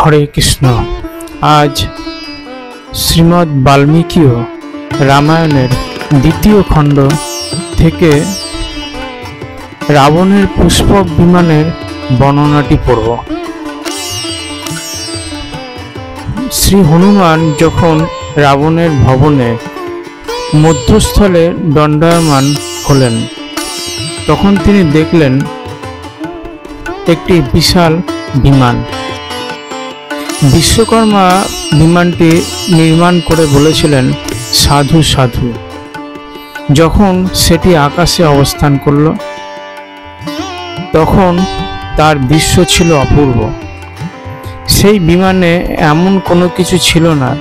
হরে কৃষ্ণ। আজ শ্রীমদ্ বাল্মীকিও রামায়ণের দ্বিতীয় খণ্ড থেকে রাবণের পুষ্পক বিমানের বর্ণনাটি পড়ব। শ্রী হনুমান যখন রাবণের ভবনে মধ্যস্থলে দণ্ডায়মান হলেন, তখন তিনি দেখলেন একটি বিশাল বিমান। বিশ্বকর্মা বিমানটি নির্মাণ করে বলেছিলেন, সাধু সাধু। যখন সেটি আকাশে অবস্থান করল, তখন তার দৃশ্য ছিল অপূর্ব। সেই বিমানে এমন কোনো কিছু ছিল না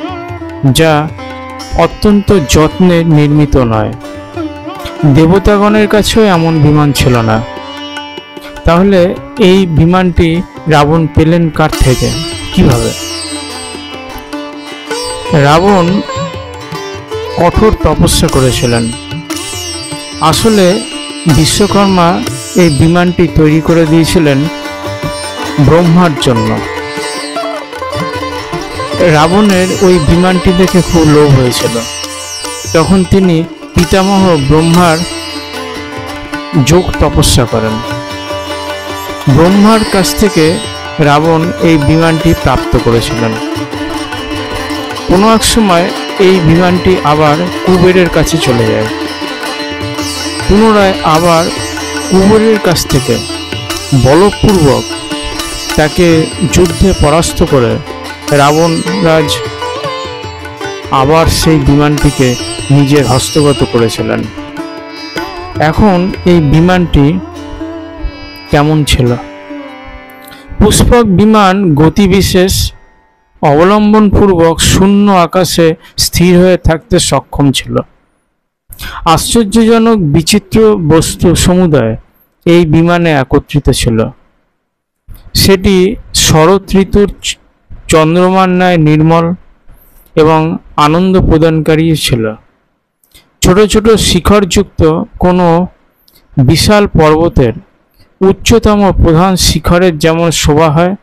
যা অত্যন্ত যত্নে নির্মিত নয়। দেবতাগণের কাছেও এমন বিমান ছিল না। তাহলে এই বিমানটি রাবণ পেলেন কার থেকে, কিভাবে? রাবণ কঠোর তপস্যা করেছিলেন। আসলে বিশ্বকর্মা এই বিমানটি তৈরি করে দিয়েছিলেন ব্রহ্মার জন্য। রাবণের ওই বিমানটি দেখে খুব লোভ হয়েছিল। তখন তিনি পিতামহ ব্রহ্মার যোগ তপস্যা করেন। ব্রহ্মার কাছ থেকে রাবণ এই বিমানটি প্রাপ্ত করেছিলেন। কোনো এক সময় এই বিমানটি আবার কুবেরের কাছে চলে যায়। পুনরায় আবার কুবেরের কাছ থেকে বলপূর্বক তাকে যুদ্ধে পরাস্ত করে রাবণরাজ আবার সেই বিমানটিকে নিজের হস্তগত করেছিলেন। এখন এই বিমানটি কেমন ছিল? পুষ্পক বিমান গতিবিশেষ অবলম্বনপূর্বক শূন্য আকাশে স্থির হয়ে থাকতে সক্ষম ছিল। আশ্চর্যজনক বিচিত্র বস্তু সমুদায় এই বিমানে একত্রিত ছিল। সেটি শরৎ ঋতুর চন্দ্রমার ন্যায় নির্মল এবং আনন্দ প্রদানকারী ছিল। ছোট ছোট শিখরযুক্ত কোনো বিশাল পর্বতের উচ্চতম প্রধান শিখরের যেমন শোভা হয়,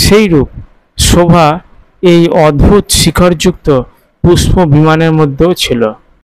সেইরূপ শোভা এই অদ্ভুত শিখরযুক্ত পুষ্প বিমানের মধ্যেও ছিল।